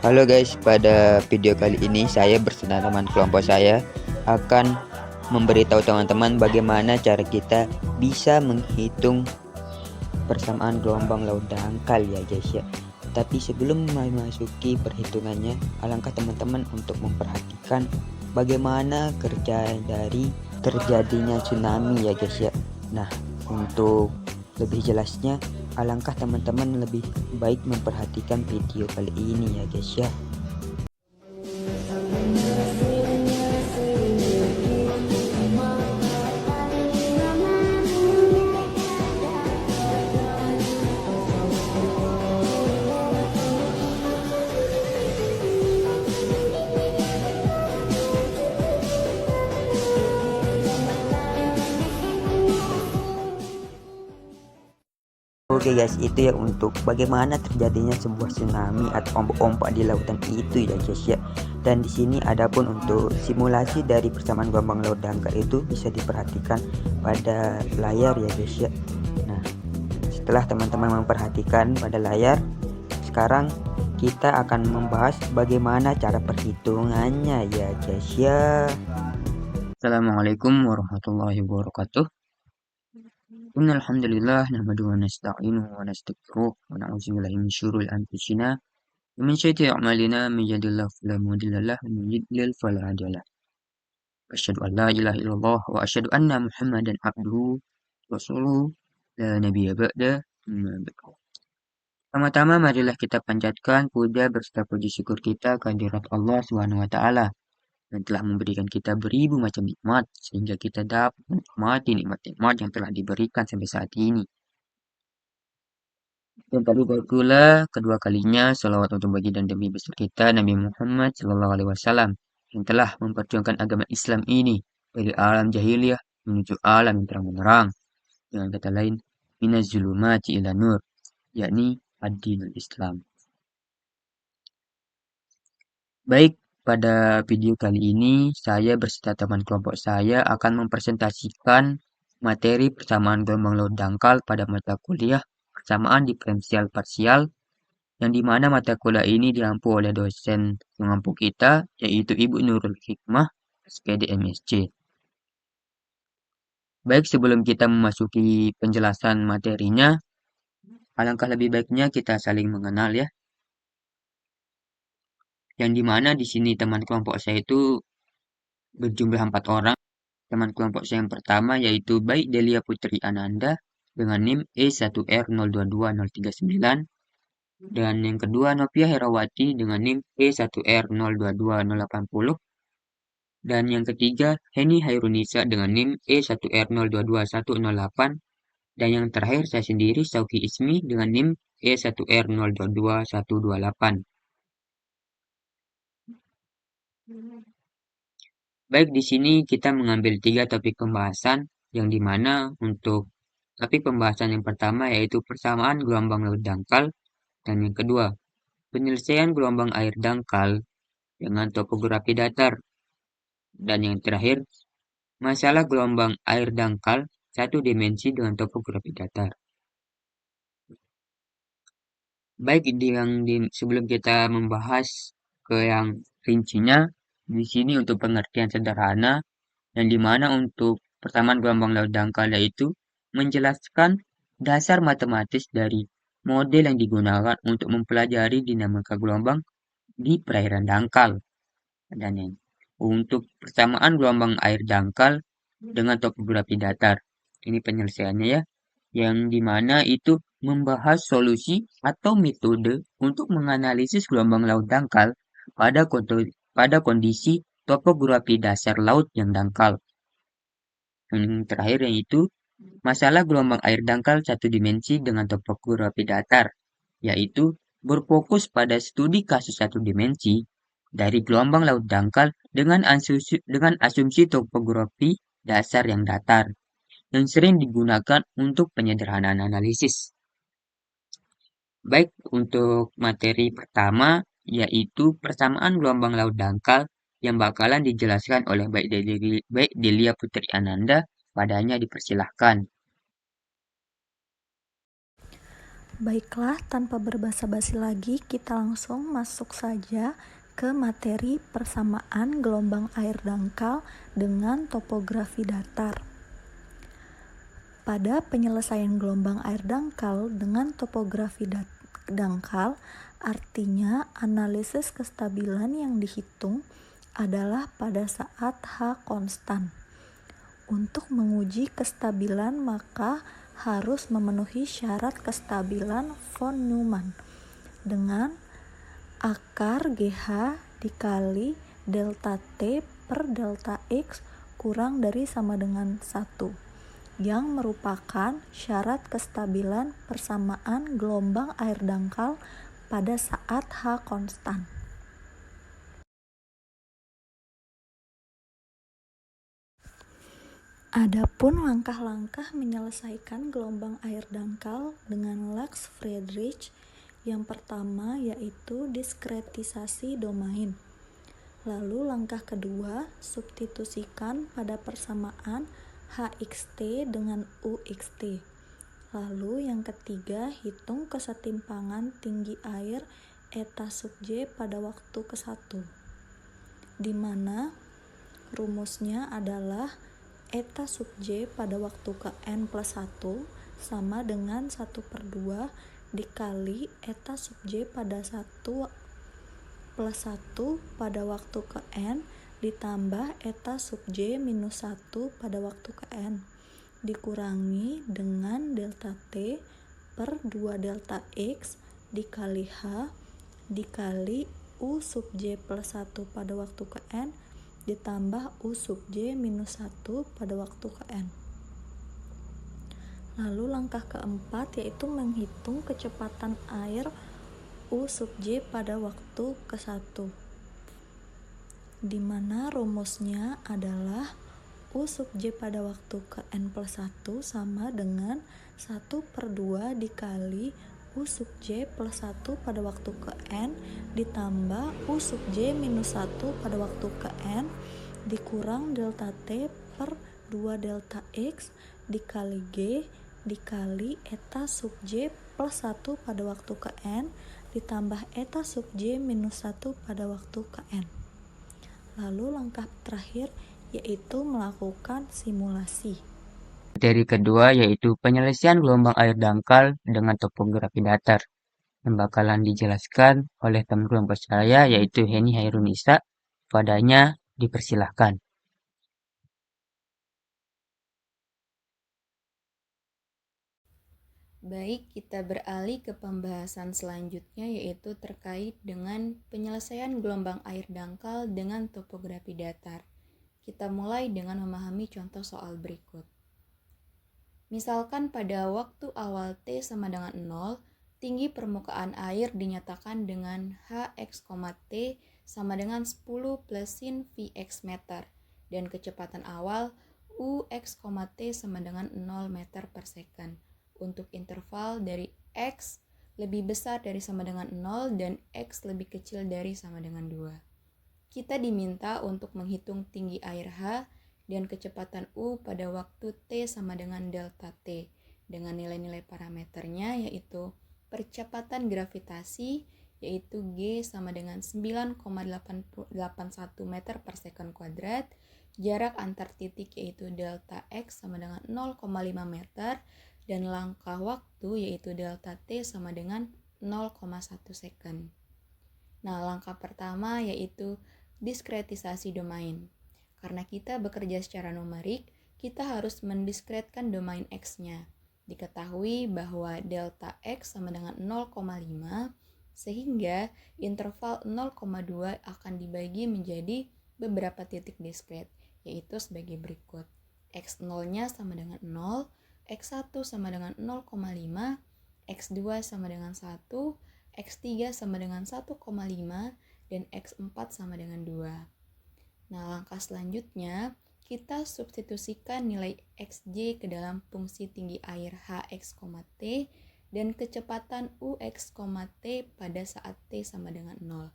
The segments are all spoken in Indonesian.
Halo guys, pada video kali ini saya bersama teman kelompok saya akan memberitahu teman-teman bagaimana cara kita bisa menghitung persamaan gelombang laut dangkal ya guys ya. Tapi sebelum memasuki perhitungannya, alangkah teman-teman untuk memperhatikan bagaimana kerja dari terjadinya tsunami ya guys ya. Nah, untuk lebih jelasnya, alangkah teman-teman lebih baik memperhatikan video kali ini ya guys ya. Oke guys, itu ya untuk bagaimana terjadinya sebuah tsunami atau ombak-ombak di lautan itu ya guys ya. Dan di sini adapun untuk simulasi dari persamaan gelombang laut dangkal itu bisa diperhatikan pada layar ya guys ya. Nah, setelah teman-teman memperhatikan pada layar, sekarang kita akan membahas bagaimana cara perhitungannya ya guys ya. Assalamualaikum warahmatullahi wabarakatuh. Innal hamdalillah nahmaduhu wa nasta'inuhu wa nastaghfiruh wa na'udzu billahi min syururi anfusina wa min sayyiati a'malina may yahdihillahu fala mudilla lahu wa may yudlil fala hadiya lahu. Asyhadu an la ilaha illallah wa asyhadu anna Muhammadan abduhu wa rasuluhu la nabiyya ba'da. Pertama-tama marilah kita panjatkan puja berserta puji syukur kita kehadirat Allah Subhanahu wa taala yang telah memberikan kita beribu macam nikmat sehingga kita dapat menikmati nikmat-nikmat yang telah diberikan sampai saat ini. Dan terlebih pula kedua kalinya salawat untuk bagi dan demi besar kita Nabi Muhammad Sallallahu Alaihi Wasallam yang telah memperjuangkan agama Islam ini dari alam jahiliyah menuju alam yang terang menerang. Dengan kata lain, minaz zulumati ila nur, yakni ad-dinul Islam. Baik, pada video kali ini saya beserta teman kelompok saya akan mempresentasikan materi persamaan gelombang laut dangkal pada mata kuliah persamaan diferensial parsial yang dimana mata kuliah ini diampu oleh dosen pengampu kita, yaitu Ibu Nurul Hikmah, SPD MSc. Baik, sebelum kita memasuki penjelasan materinya, alangkah lebih baiknya kita saling mengenal ya. Yang dimana di sini teman kelompok saya itu berjumlah 4 orang. Teman kelompok saya yang pertama yaitu Baik Delia Putri Ananda dengan NIM E1R022039. Dan yang kedua Novia Herawati dengan NIM E1R022080. Dan yang ketiga Heni Hairunisa dengan NIM E1R022108. Dan yang terakhir saya sendiri Sauki Ismi dengan NIM E1R022128. Baik, di sini kita mengambil 3 topik pembahasan yang dimana untuk topik pembahasan yang pertama yaitu persamaan gelombang laut dangkal dan yang kedua penyelesaian gelombang air dangkal dengan topografi datar dan yang terakhir masalah gelombang air dangkal satu dimensi dengan topografi datar. Baik, sebelum kita membahas ke yang rincinya, di sini untuk pengertian sederhana yang dimana untuk persamaan gelombang laut dangkal yaitu menjelaskan dasar matematis dari model yang digunakan untuk mempelajari dinamika gelombang di perairan dangkal. Dan yang untuk persamaan gelombang air dangkal dengan topografi datar. Ini penyelesaiannya ya, yang dimana itu membahas solusi atau metode untuk menganalisis gelombang laut dangkal pada kondisi topografi dasar laut yang dangkal. Yang terakhir yaitu masalah gelombang air dangkal satu dimensi dengan topografi datar, yaitu berfokus pada studi kasus satu dimensi dari gelombang laut dangkal dengan asumsi topografi dasar yang datar, yang sering digunakan untuk penyederhanaan analisis. Baik, untuk materi pertama yaitu persamaan gelombang laut dangkal yang bakalan dijelaskan oleh Baik Delia Putri Ananda, padanya dipersilahkan. Baiklah, tanpa berbasa-basi lagi, kita langsung masuk saja ke materi persamaan gelombang air dangkal dengan topografi datar. Pada penyelesaian gelombang air dangkal dengan topografi dangkal, artinya analisis kestabilan yang dihitung adalah pada saat H konstan. Untuk menguji kestabilan maka harus memenuhi syarat kestabilan von Neumann dengan akar GH dikali delta T per delta X kurang dari sama dengan 1, yang merupakan syarat kestabilan persamaan gelombang air dangkal pada saat H konstan. Adapun langkah-langkah menyelesaikan gelombang air dangkal dengan Lax-Friedrich, yang pertama yaitu diskretisasi domain. Lalu langkah kedua, substitusikan pada persamaan HXT dengan UXT. Lalu yang ketiga, hitung kesetimpangan tinggi air eta sub J pada waktu ke-1, di mana rumusnya adalah eta sub J pada waktu ke N plus 1 sama dengan 1/2 dikali eta sub J pada 1 plus 1 pada waktu ke N ditambah eta sub J minus 1 pada waktu ke N dikurangi dengan delta T per 2 delta X dikali H dikali U sub J plus 1 pada waktu ke N ditambah U sub J minus 1 pada waktu ke N. Lalu langkah keempat yaitu menghitung kecepatan air U sub J pada waktu ke-1, di mana rumusnya adalah U sub J pada waktu ke N plus 1 sama dengan 1/2 dikali U sub J plus 1 pada waktu ke N ditambah U sub J minus 1 pada waktu ke N dikurang delta T per 2 delta X dikali G dikali eta sub J plus 1 pada waktu ke N ditambah eta sub J minus 1 pada waktu ke N. Lalu langkah terakhir yaitu melakukan simulasi. Materi kedua yaitu penyelesaian gelombang air dangkal dengan topografi datar, yang bakalan dijelaskan oleh teman kelompok saya yaitu Heni Hairunisa. Padanya dipersilahkan. Baik, kita beralih ke pembahasan selanjutnya yaitu terkait dengan penyelesaian gelombang air dangkal dengan topografi datar. Kita mulai dengan memahami contoh soal berikut. Misalkan pada waktu awal T sama dengan 0, tinggi permukaan air dinyatakan dengan Hx, T sama dengan 10 plus sin Vx meter dan kecepatan awal Ux, T sama dengan 0 meter per second untuk interval dari X lebih besar dari sama dengan 0 dan X lebih kecil dari sama dengan 2. Kita diminta untuk menghitung tinggi air H dan kecepatan U pada waktu T sama dengan delta T dengan nilai-nilai parameternya yaitu percepatan gravitasi yaitu G sama dengan 9,881 meter per second kuadrat, jarak antar titik yaitu delta X sama dengan 0,5 meter, dan langkah waktu yaitu delta T sama dengan 0,1 second. Nah, langkah pertama yaitu diskretisasi domain. Karena kita bekerja secara numerik, kita harus mendiskretkan domain X-nya. Diketahui bahwa delta X sama dengan 0,5, sehingga interval 0,2 akan dibagi menjadi beberapa titik diskret, yaitu sebagai berikut. X0-nya sama dengan 0, X1 sama dengan 0,5, X2 sama dengan 1, X3 sama dengan 1,5, dan X4 sama dengan 2. Nah, langkah selanjutnya, kita substitusikan nilai Xj ke dalam fungsi tinggi air Hx, T dan kecepatan Ux, T pada saat T sama dengan 0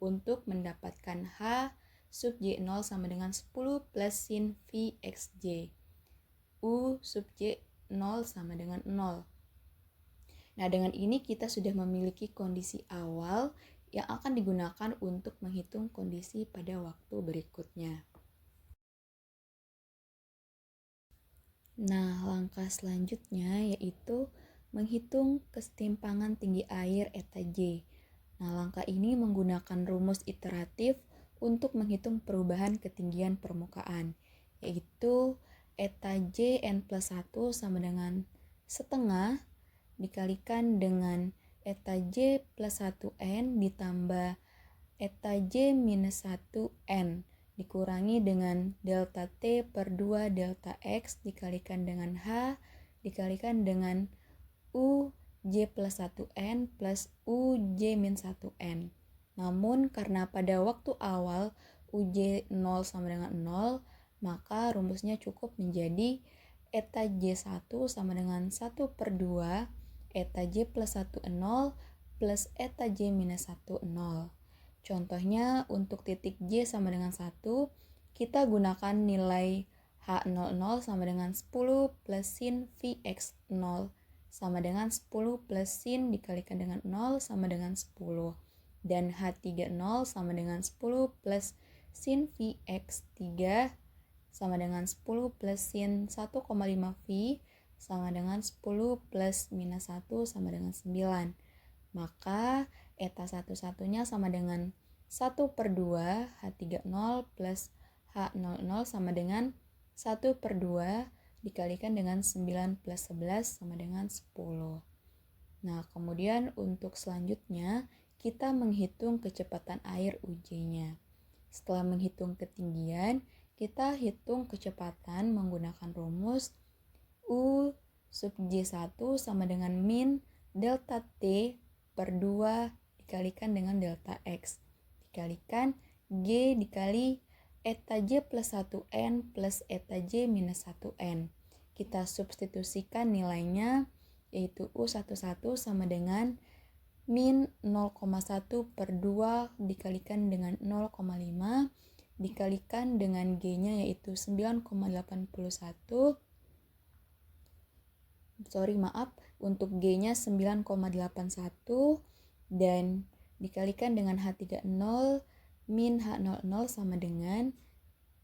untuk mendapatkan H sub J0 sama dengan 10 plus sin Vxj. U sub J0 sama dengan 0. Nah, dengan ini kita sudah memiliki kondisi awal yang akan digunakan untuk menghitung kondisi pada waktu berikutnya. Nah, langkah selanjutnya yaitu menghitung kesetimpangan tinggi air eta J. Nah, langkah ini menggunakan rumus iteratif untuk menghitung perubahan ketinggian permukaan, yaitu eta J n plus 1 sama dengan setengah dikalikan dengan eta J plus 1n ditambah eta J minus 1n dikurangi dengan delta T per 2 delta X dikalikan dengan H dikalikan dengan U J plus 1N plus U J min 1N. Namun karena pada waktu awal UJ 0 sama dengan 0, maka rumusnya cukup menjadi eta J1 sama dengan 1 per 2 eta J plus 1 0 plus eta J minus 1 0. Contohnya untuk titik J sama dengan 1, kita gunakan nilai H00 sama dengan 10 plus sin Vx 0 sama dengan 10 plus sin dikalikan dengan 0 sama dengan 10. Dan H30 sama dengan 10 plus sin Vx 3 sama dengan 10 plus sin 1,5 V sama dengan 10 plus minus 1 sama dengan 9. Maka eta satu-satunya sama dengan 1 per 2 H30 plus H00 sama dengan 1 per 2 dikalikan dengan 9 plus 11 sama dengan 10. Nah, kemudian untuk selanjutnya kita menghitung kecepatan air UJ-nya. Setelah menghitung ketinggian, kita hitung kecepatan menggunakan rumus U sub J1 sama dengan min delta T per 2 dikalikan dengan delta X dikalikan G dikali eta J plus 1N plus eta J minus 1N. Kita substitusikan nilainya yaitu U11 sama dengan min 0,1 per 2 dikalikan dengan 0,5 dikalikan dengan G-nya yaitu 9,81 untuk G-nya 9,81 dan dikalikan dengan H30 min H00 sama dengan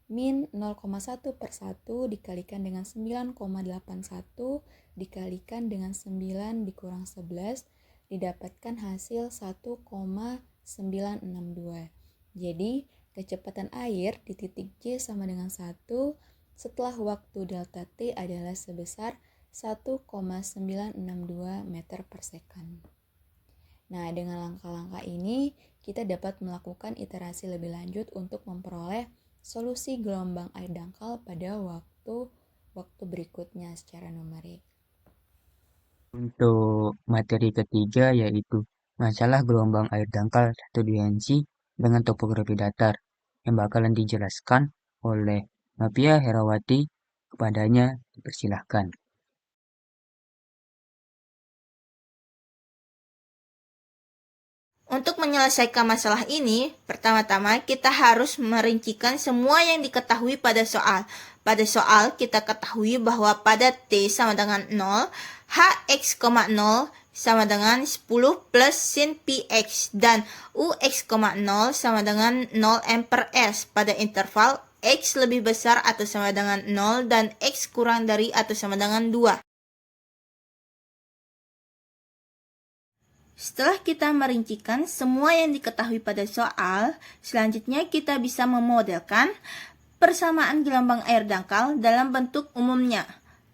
min 0,1 per 1 dikalikan dengan 9,81 dikalikan dengan 9 dikurang 11 didapatkan hasil 1,962. Jadi kecepatan air di titik J sama dengan 1 setelah waktu delta T adalah sebesar 1,962 meter per second. Nah, dengan langkah-langkah ini kita dapat melakukan iterasi lebih lanjut untuk memperoleh solusi gelombang air dangkal pada waktu berikutnya secara numerik. Untuk materi ketiga yaitu masalah gelombang air dangkal satu dimensi dengan topografi datar yang bakalan dijelaskan oleh Novia Herawati. Kepadanya dipersilahkan. Untuk menyelesaikan masalah ini, pertama-tama kita harus merincikan semua yang diketahui pada soal. Pada soal, kita ketahui bahwa pada T sama dengan 0, Hx,0 sama dengan 10 plus sin Px, dan Ux,0 sama dengan 0 m per s pada interval X lebih besar atau sama dengan 0 dan X kurang dari atau sama dengan 2. Setelah kita merincikan semua yang diketahui pada soal, selanjutnya kita bisa memodelkan persamaan gelombang air dangkal dalam bentuk umumnya.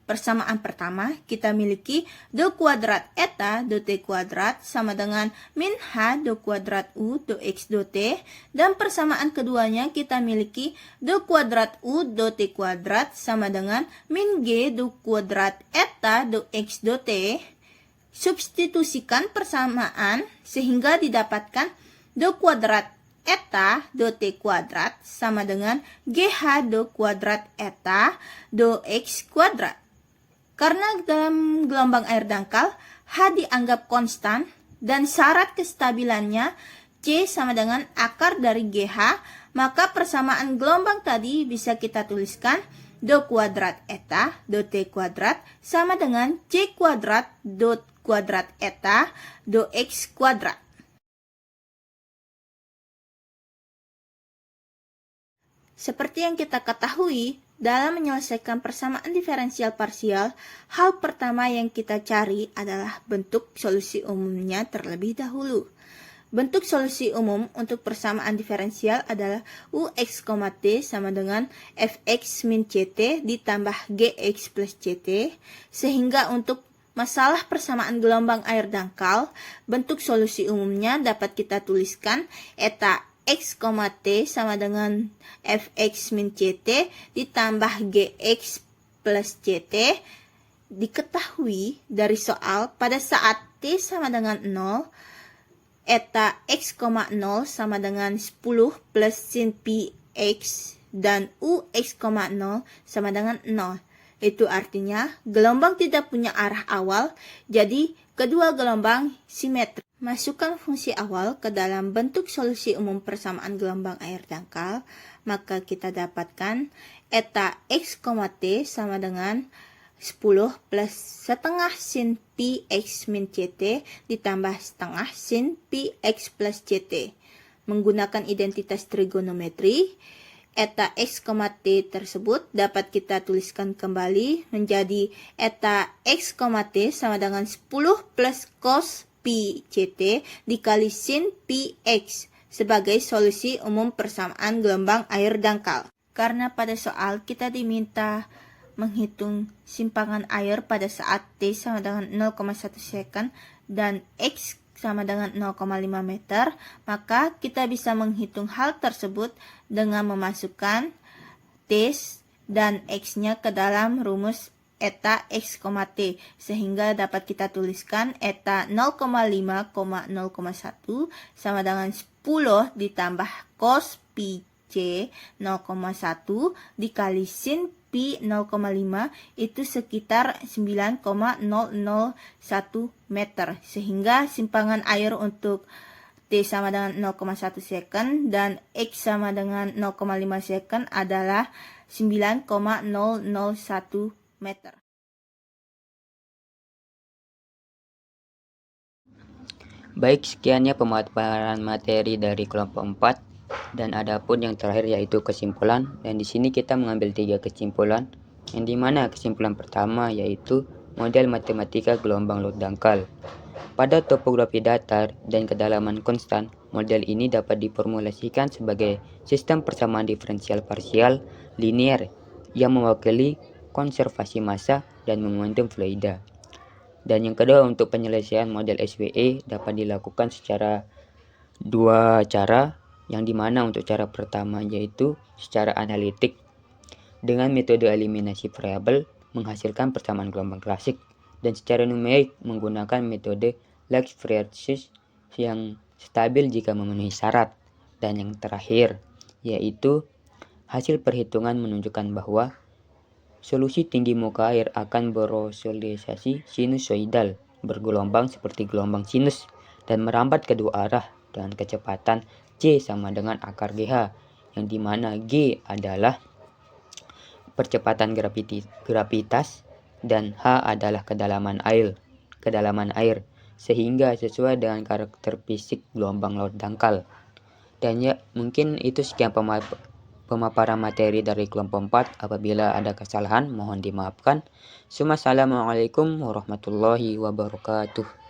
Persamaan pertama kita miliki do kuadrat eta do t kuadrat sama dengan min h do kuadrat u do x do t, dan persamaan keduanya kita miliki do kuadrat u do t kuadrat sama dengan min g do kuadrat eta do x do t. Substitusikan persamaan sehingga didapatkan do kuadrat eta do t kuadrat sama dengan GH do kuadrat eta do x kuadrat. Karena dalam gelombang air dangkal H dianggap konstan dan syarat kestabilannya C sama dengan akar dari GH, maka persamaan gelombang tadi bisa kita tuliskan do kuadrat eta do t kuadrat sama dengan C kuadrat do kuadrat eta do X kuadrat. Seperti yang kita ketahui, dalam menyelesaikan persamaan diferensial parsial, hal pertama yang kita cari adalah bentuk solusi umumnya terlebih dahulu. Bentuk solusi umum untuk persamaan diferensial adalah UX, T sama dengan Fx min Ct ditambah Gx plus Ct, sehingga untuk masalah persamaan gelombang air dangkal, bentuk solusi umumnya dapat kita tuliskan eta X, T sama dengan Fx min Ct ditambah Gx plus Ct. Diketahui dari soal pada saat T sama dengan 0, eta X, 0 sama dengan 10 plus sin Px dan Ux, 0 sama dengan 0. Itu artinya gelombang tidak punya arah awal, jadi kedua gelombang simetris. Masukkan fungsi awal ke dalam bentuk solusi umum persamaan gelombang air dangkal, maka kita dapatkan eta X, T sama dengan 10 plus setengah sin Px min Ct ditambah setengah sin Px plus Ct. Menggunakan identitas trigonometri, eta X, T tersebut dapat kita tuliskan kembali menjadi eta X, T sama dengan 10 plus cos Pi Ct dikali sin Px sebagai solusi umum persamaan gelombang air dangkal. Karena pada soal kita diminta menghitung simpangan air pada saat T sama dengan 0,1 second dan X sama dengan 0,5 meter, maka kita bisa menghitung hal tersebut dengan memasukkan T dan X-nya ke dalam rumus eta X, T, sehingga dapat kita tuliskan eta 0,5,0,1 sama dengan 10 ditambah cos Pi C 0,1 dikali sin Pi 0,5 itu sekitar 9,001 meter, sehingga simpangan air untuk T sama dengan 0,1 second dan X sama dengan 0,5 second adalah 9,001 meter. Baik, sekiannya pemaparan materi dari kelompok 4 dan adapun yang terakhir yaitu kesimpulan, dan di sini kita mengambil 3 kesimpulan, yang dimana kesimpulan pertama yaitu model matematika gelombang laut dangkal. Pada topografi datar dan kedalaman konstan, model ini dapat diformulasikan sebagai sistem persamaan diferensial parsial linear yang mewakili konservasi massa dan momentum fluida. Dan yang kedua, untuk penyelesaian model SWE dapat dilakukan secara 2 cara, yang dimana untuk cara pertama yaitu secara analitik dengan metode eliminasi variabel menghasilkan persamaan gelombang klasik, dan secara numerik menggunakan metode Lax-Friedrich yang stabil jika memenuhi syarat. Dan yang terakhir yaitu hasil perhitungan menunjukkan bahwa solusi tinggi muka air akan beroscilasi sinusoidal bergelombang seperti gelombang sinus dan merambat kedua arah dengan kecepatan C sama dengan akar GH, yang dimana G adalah percepatan gravitas dan H adalah kedalaman air, sehingga sesuai dengan karakter fisik gelombang laut dangkal. Dan ya, mungkin itu sekian pemaparan materi dari kelompok 4. Apabila ada kesalahan mohon dimaafkan. Assalamualaikum warahmatullahi wabarakatuh.